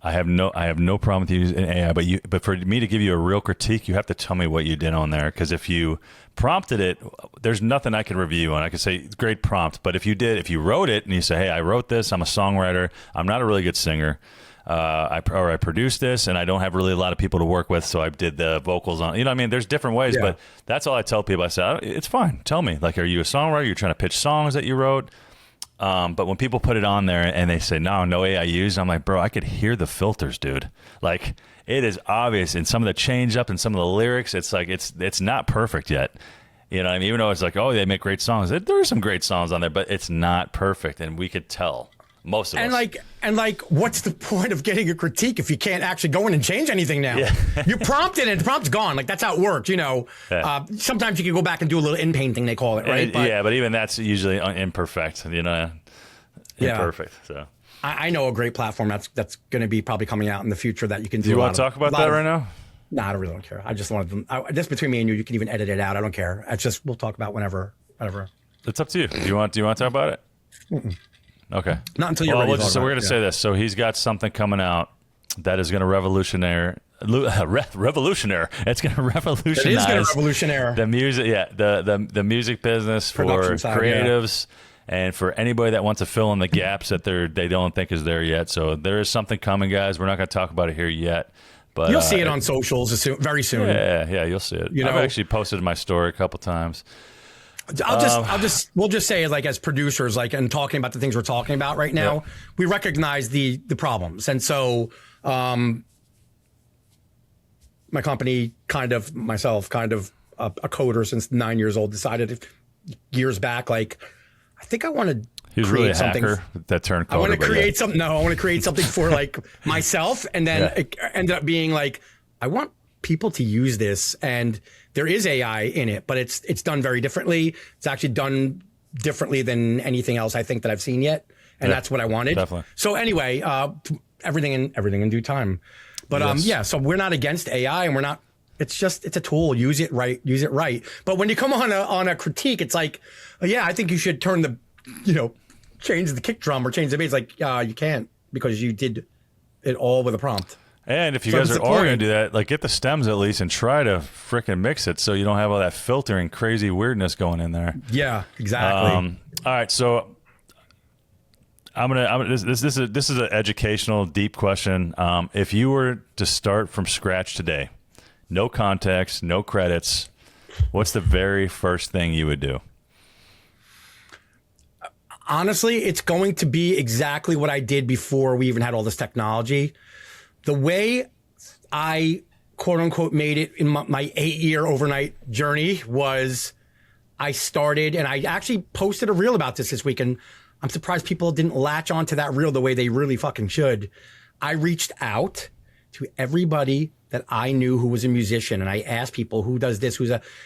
I have no problem with using AI, but for me to give you a real critique, you have to tell me what you did on there. Because if you prompted it, there's nothing I can review on. I can say great prompt, but if you wrote it and you say, hey, I wrote this, I'm a songwriter, I'm not a really good singer, I produced this, and I don't have really a lot of people to work with, so I did the vocals on. You know what I mean? There's different ways, but that's all I tell people. I say, it's fine. Tell me, like, are you a songwriter? You're trying to pitch songs that you wrote. But when people put it on there and they say, no AI used, I'm like, bro, I could hear the filters, dude. Like, it is obvious. And some of the change up and some of the lyrics, it's like, it's not perfect yet. You know what I mean? Even though it's like, oh, they make great songs. There are some great songs on there, but it's not perfect. And we could tell. Most of us. And what's the point of getting a critique if you can't actually go in and change anything now? Yeah. You prompted and the prompt's gone. Like, that's how it works, you know. Yeah. Sometimes you can go back and do a little in-painting, they call it, right? But even that's usually imperfect, you know. Imperfect, so. I know a great platform that's going to be probably coming out in the future that you can do. Do you want to talk about that right now? No, I really don't care. I just wanted to. That's between me and you. You can even edit it out. I don't care. It's just, we'll talk about whatever. It's up to you. Do you want to talk about it? Mm-mm. Okay. Not until you're ready. So we're going to say this. So he's got something coming out that is going to revolutionary. It's going to revolutionize. It is going to revolutionize the music. Yeah, the music business for creatives and for anybody that wants to fill in the gaps that they don't think is there yet. So there is something coming, guys. We're not going to talk about it here yet. But you'll see it on socials very soon. Yeah, you'll see it. I've actually posted my story a couple times. We'll just say, like, as producers, like, and talking about the things we're talking about right now, we recognize the problems. And so, my company, myself, a coder since 9 years old, decided years back, like, I think I want to He was really a hacker that turned coder. I want to create something. No, I want to create something for like myself, and then it ended up being like, I want people to use this, and there is AI in it, but it's done very differently. It's actually done differently than anything else I think that I've seen yet, and that's what I wanted. Definitely. So anyway, everything in due time. But so we're not against AI, and we're not. It's a tool. Use it right. But when you come on a critique, it's like, I think you should turn the, change the kick drum or change the bass. Like, you can't, because you did it all with a prompt. And if you guys are going to do that, like, get the stems at least and try to frickin' mix it so you don't have all that filtering crazy weirdness going in there. Yeah, exactly. All right, so This is an educational, deep question. If you were to start from scratch today, no context, no credits, what's the very first thing you would do? Honestly, it's going to be exactly what I did before we even had all this technology. The way I, quote unquote, made it in my 8-year overnight journey was I started, and I actually posted a reel about this week, and I'm surprised people didn't latch onto that reel the way they really fucking should. I reached out to everybody that I knew who was a musician, and I asked people who does this,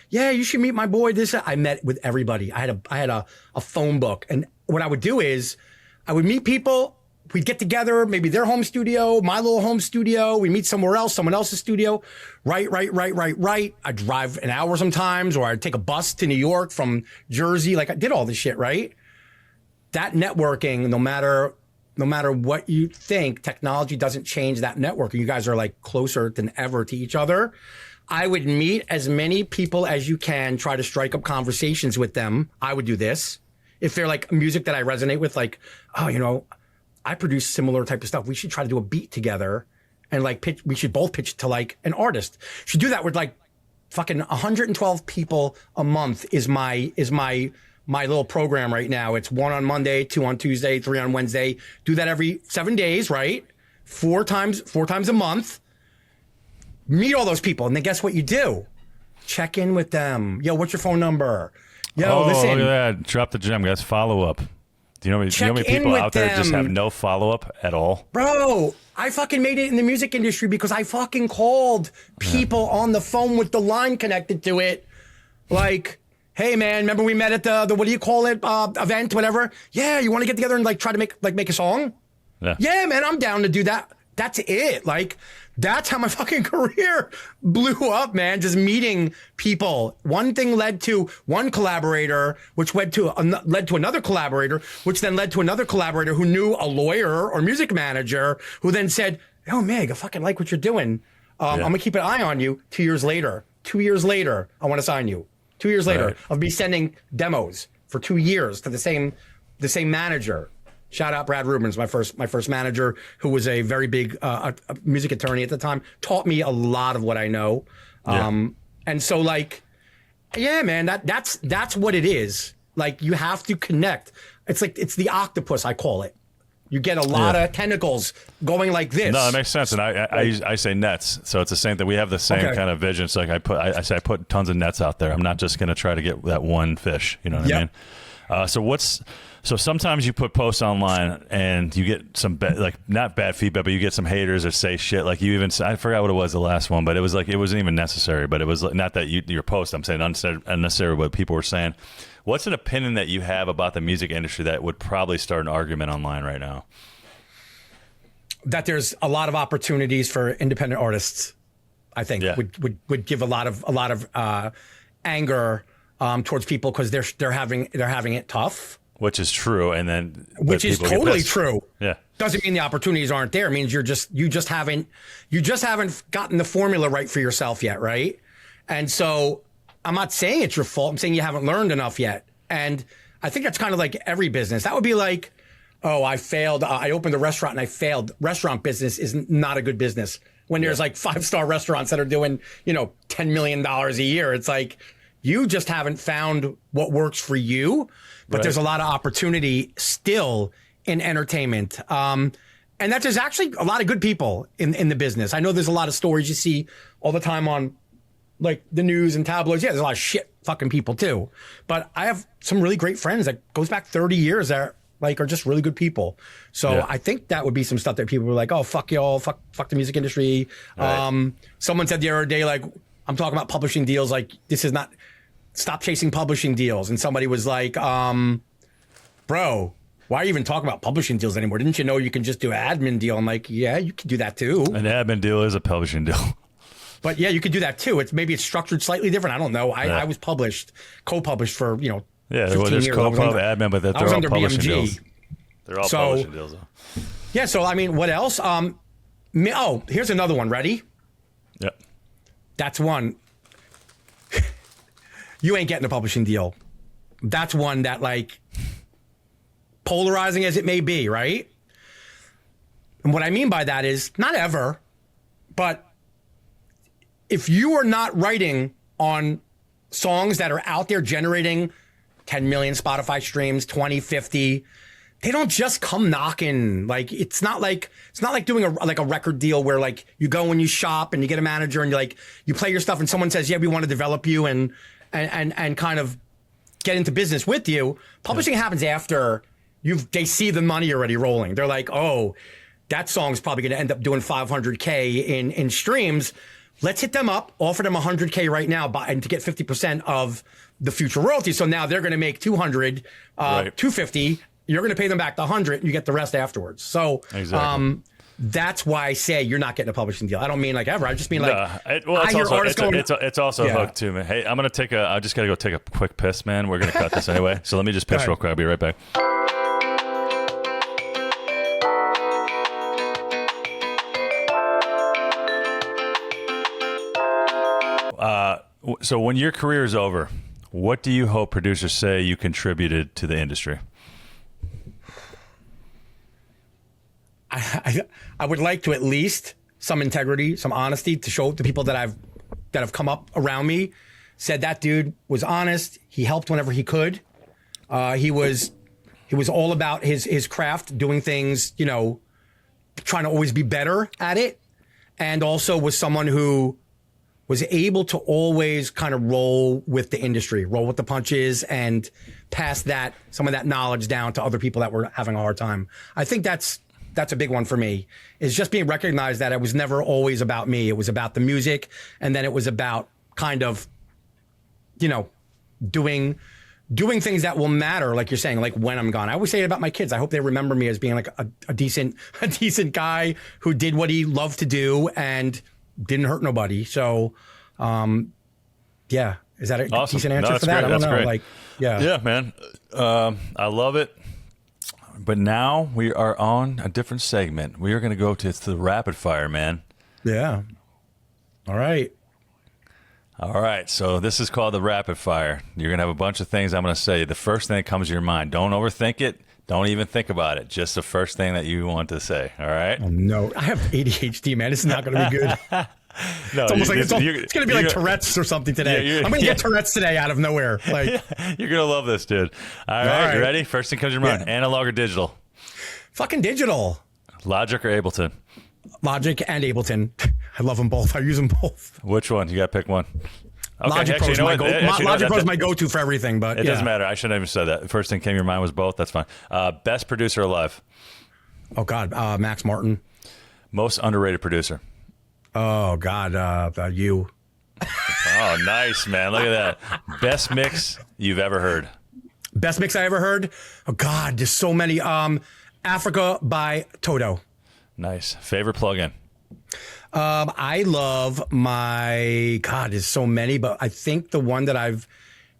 yeah, you should meet my boy. I met with everybody. I had a phone book, and what I would do is I would meet people. We'd get together, maybe their home studio, my little home studio. We meet somewhere else, someone else's studio. Right. I'd drive an hour sometimes, or I'd take a bus to New York from Jersey. Like I did all this shit, right? That networking, no matter what you think, technology doesn't change that networking. You guys are like closer than ever to each other. I would meet as many people as you can, try to strike up conversations with them. I would do this. If they're like music that I resonate with, like, oh, I produce similar type of stuff. We should try to do a beat together and like pitch. We should both pitch to like an artist. Should do that with like fucking 112 people a month is my little program right now. It's 1 on Monday, 2 on Tuesday, 3 on Wednesday. Do that every 7 days, right? 4 times a month. Meet all those people. And then guess what you do? Check in with them. Yo, what's your phone number? Yo, listen. Look at that. Drop the gem, guys. Follow up. Do you know how many people out there just have no follow-up at all? Bro, I fucking made it in the music industry because I fucking called people on the phone with the line connected to it. Like, hey man, remember we met at the what do you call it, event, whatever? Yeah, you want to get together and like try to make a song? Yeah, man, I'm down to do that. That's it. Like, that's how my fucking career blew up, man. Just meeting people. One thing led to one collaborator, which led to another collaborator, which then led to another collaborator who knew a lawyer or music manager, who then said, "Oh, Meg, I fucking like what you're doing. I'm gonna keep an eye on you." 2 years later, I want to sign you. 2 years later of me sending demos for 2 years to the same manager. Shout out Brad Rubens, my first manager, who was a very big a music attorney at the time, taught me a lot of what I know. And so like, yeah, man, that's what it is. Like, you have to connect. It's like, it's the octopus, I call it. You get a lot of tentacles going like this. No, that makes sense. And I say nets. So it's the same thing. We have the same kind of vision. So like I say I put tons of nets out there. I'm not just going to try to get that one fish. You know what I mean? So sometimes you put posts online and you get some not bad feedback, but you get some haters that say shit. Like you even, I forgot what it was the last one, but it was like, it wasn't even necessary, but it was not that your post, I'm saying unnecessary what people were saying. What's an opinion that you have about the music industry that would probably start an argument online right now? That there's a lot of opportunities for independent artists, I think would give a lot of anger towards people because they're having it tough. Which is true, and then which is totally true. Yeah, doesn't mean the opportunities aren't there. It means you just haven't gotten the formula right for yourself yet, right? And so I'm not saying it's your fault. I'm saying you haven't learned enough yet. And I think that's kind of like every business. That would be like, oh, I failed. I opened a restaurant and I failed. Restaurant business is not a good business. When there's like 5-star restaurants that are doing, $10 million a year, it's like you just haven't found what works for you. But there's a lot of opportunity still in entertainment. And that there's actually a lot of good people in the business. I know there's a lot of stories you see all the time on like the news and tabloids. Yeah, there's a lot of shit fucking people too. But I have some really great friends that goes back 30 years that are just really good people. So I think that would be some stuff that people were like, oh, fuck y'all, fuck the music industry. Right. Someone said the other day, like, I'm talking about publishing deals. Like, this is not... Stop chasing publishing deals. And somebody was like, bro, why are you even talking about publishing deals anymore? Didn't you know you can just do an admin deal? I'm like, yeah, you can do that too. An admin deal is a publishing deal. But yeah, you could do that too. Maybe it's structured slightly different. I don't know. I was co-published for, 15 there's years. co-pub, admin, but they're all publishing deals. They're all publishing deals though. Yeah, so I mean, what else? Here's another one. Ready? Yep. That's one. You ain't getting a publishing deal. That's one that like polarizing as it may be, right? And what I mean by that is not ever, but if you are not writing on songs that are out there generating 10 million Spotify streams, 20, 50, they don't just come knocking. Like, it's not like doing a record deal where like you go and you shop and you get a manager and you play your stuff and someone says, yeah, we want to develop you and kind of get into business with you. Publishing happens after they see the money already rolling. They're like, oh, that song's probably going to end up doing 500K in streams. Let's hit them up, offer them 100K right now, and to get 50% of the future royalties. So now they're going to make 200, right. 250. You're going to pay them back the 100, and you get the rest afterwards. So exactly. That's why I say you're not getting a publishing deal. I don't mean like ever. I just mean like it's also hooked too, man. Hey, I just got to go take a quick piss, man. We're going to cut this anyway. So let me just piss real quick. I'll be right back. So when your career is over, what do you hope producers say you contributed to the industry? I would like to at least some integrity, some honesty to show the people that have come up around me, said that dude was honest. He helped whenever he could. He was all about his craft, doing things, trying to always be better at it. And also was someone who was able to always kind of roll with the industry, roll with the punches, and pass some of that knowledge down to other people that were having a hard time. I think that's a big one for me, is just being recognized that it was never always about me. It was about the music, and then it was about kind of, doing things that will matter, like you're saying, like when I'm gone. I always say it about my kids. I hope they remember me as being like a decent guy who did what he loved to do and didn't hurt nobody. So, yeah. Is that a decent answer for that? Great. I don't know. Great. Like, yeah. Yeah, man. I love it. But now we are on a different segment. We are going to go to the rapid fire, man. Yeah. All right. So this is called the rapid fire. You're going to have a bunch of things I'm going to say. The first thing that comes to your mind. Don't overthink it. Don't even think about it. Just the first thing that you want to say. All right? Oh, no. I have ADHD, man. This is not going to be good. No, it's almost like it's going to be like Tourette's or something today. Yeah, I'm going to get Tourette's today out of nowhere. Like, you're going to love this, dude. All right. You ready? First thing comes to your mind. Yeah. Analog or digital? Fucking digital. Logic or Ableton? Logic and Ableton. I love them both. I use them both. Which one? You got to pick one. Okay, Logic Pro is my go-to for everything, but it doesn't matter. I shouldn't have even said that. The first thing came to your mind was both. That's fine. Best producer alive? Oh, God. Max Martin. Most underrated producer? Oh, God. You. Oh, nice, man. Look at that. Best mix you've ever heard? Best mix I ever heard? Oh, God. There's so many. Africa by Toto. Nice. Favorite plugin? I love there's so many, but I think the one that I've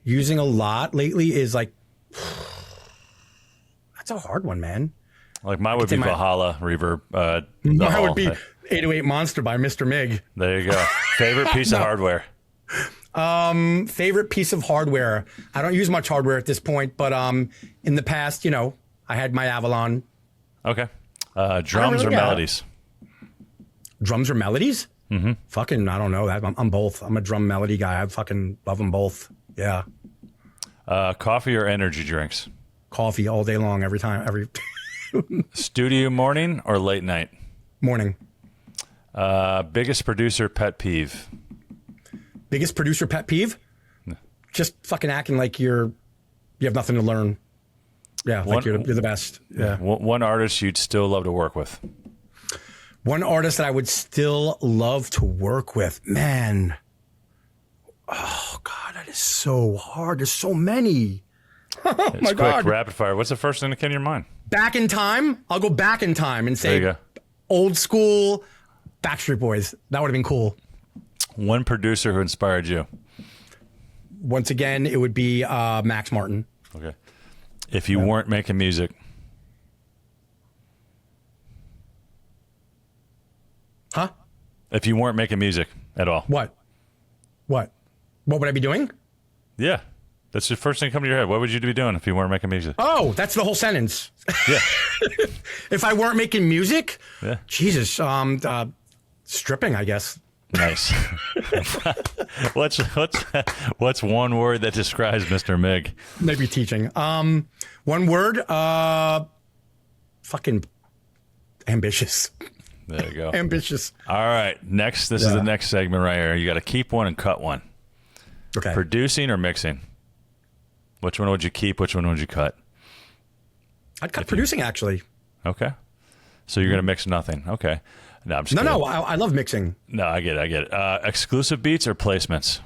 using a lot lately is like, that's a hard one, man. Like mine would be Valhalla Reverb. Mine would be 808 Monster by Mr. Mig. There you go. Favorite piece of hardware? Favorite piece of hardware. I don't use much hardware at this point, but in the past, I had my Avalon. Okay. Drums or melodies? Drums or melodies? Mm-hmm. Fucking, I don't know. I'm both. I'm a drum melody guy. I fucking love them both. Yeah. Coffee or energy drinks? Coffee all day long, every time. Studio morning or late night? Morning. Biggest producer pet peeve? Biggest producer pet peeve? No. Just fucking acting like you have nothing to learn. Yeah, like you're the best. Yeah. One artist you'd still love to work with? One artist that I would still love to work with, man. Oh, God, that is so hard. There's so many. Oh, my God. Rapid fire. What's the first thing that came to your mind? Back in time? I'll go back in time and say old school Backstreet Boys. That would have been cool. One producer who inspired you? Once again, it would be Max Martin. Okay. If you weren't making music? Huh? If you weren't making music at all? What would I be doing? Yeah. That's the first thing come to your head. What would you be doing if you weren't making music? Oh, that's the whole sentence. Yeah. If I weren't making music, Yeah. Jesus, stripping, I guess. Nice. What's one word that describes Mr. Mig? Maybe teaching. One word, fucking ambitious. There you go. Ambitious. All right. Next, this is the next segment right here. You got to keep one and cut one. Okay. Producing or mixing? Which one would you keep? Which one would you cut? I'd cut producing, actually. Okay. So you're going to mix nothing. Okay. No, I'm just kidding. No, I love mixing. No, I get it. Exclusive beats or placements?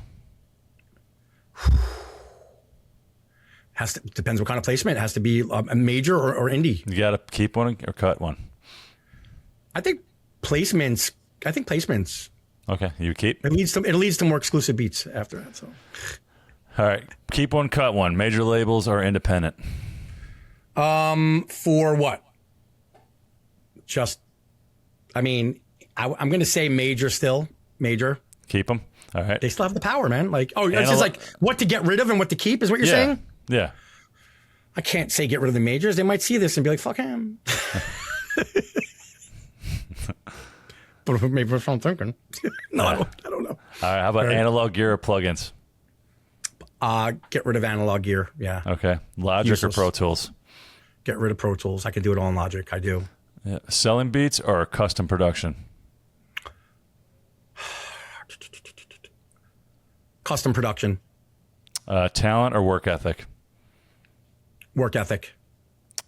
Depends what kind of placement. It has to be a major or indie. You got to keep one or cut one? I think placements. Okay. You keep? It leads to more exclusive beats after that. So. All right. Keep one, cut one. Major labels or independent? For what? I'm going to say major still. Major. Keep them? All right. They still have the power, man. Like, it's just like what to get rid of and what to keep is what you're saying? Yeah. I can't say get rid of the majors. They might see this and be like, fuck him. But maybe that's what I'm thinking. No, I don't know. All right. How about analog gear or plugins? Get rid of analog gear. Yeah. Okay. Logic Useless. or Pro Tools? Get rid of Pro Tools. I can do it all in Logic. I do. Yeah. Selling beats or custom production? Custom production. Talent or work ethic? Work ethic.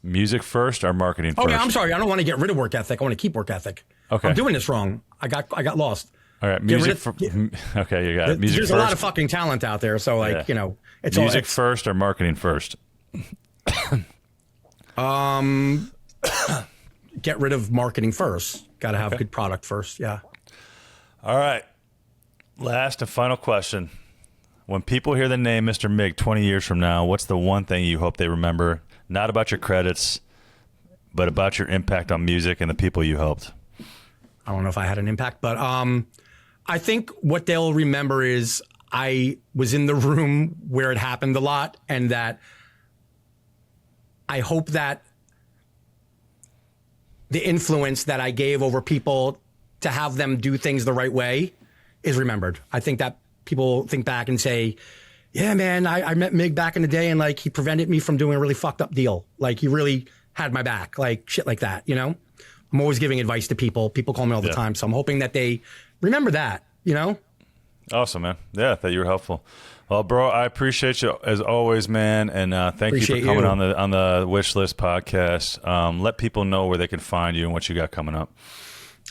Music first or marketing first? Oh, yeah, I'm sorry. I don't want to get rid of work ethic. I want to keep work ethic. Okay. I'm doing this wrong. I got lost. All right. Okay, you got it. Music There's first. a lot of fucking talent out there. So, it's music first or marketing first? Get rid of marketing first. Got to have good product first. Yeah. All right. Last and final question. When people hear the name Mr. Mig 20 years from now, what's the one thing you hope they remember? Not about your credits, but about your impact on music and the people you helped. I don't know if I had an impact, but I think what they'll remember is I was in the room where it happened a lot, and that I hope that the influence that I gave over people to have them do things the right way is remembered. I think that people think back and say, yeah, man, I met Mig back in the day and like he prevented me from doing a really fucked up deal. Like he really had my back, like shit like that, you know? I'm always giving advice to people. People call me all the time. So I'm hoping that they remember that, you know? Awesome, man. Yeah, that you were helpful. Well, bro, I appreciate you as always, man. And thank you for coming on the Wysh List podcast. Let people know where they can find you and what you got coming up.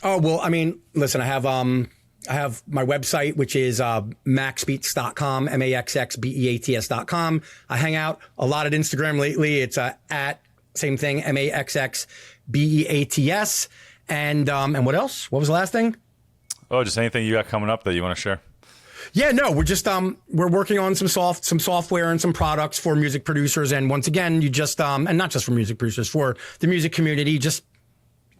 Oh, well, I mean, listen, I have my website, which is maxbeats.com, maxxbeats.com. I hang out a lot at Instagram lately. It's at same thing, maxxbeats. And what else? What was the last thing? Oh, just anything you got coming up that you want to share? Yeah, no, we're just we're working on some software and some products for music producers. And once again, you just and not just for music producers, for the music community, just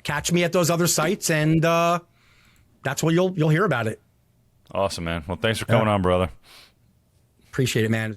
catch me at those other sites, and that's where you'll hear about it. Awesome, man. Well, thanks for coming on, brother. Appreciate it, man.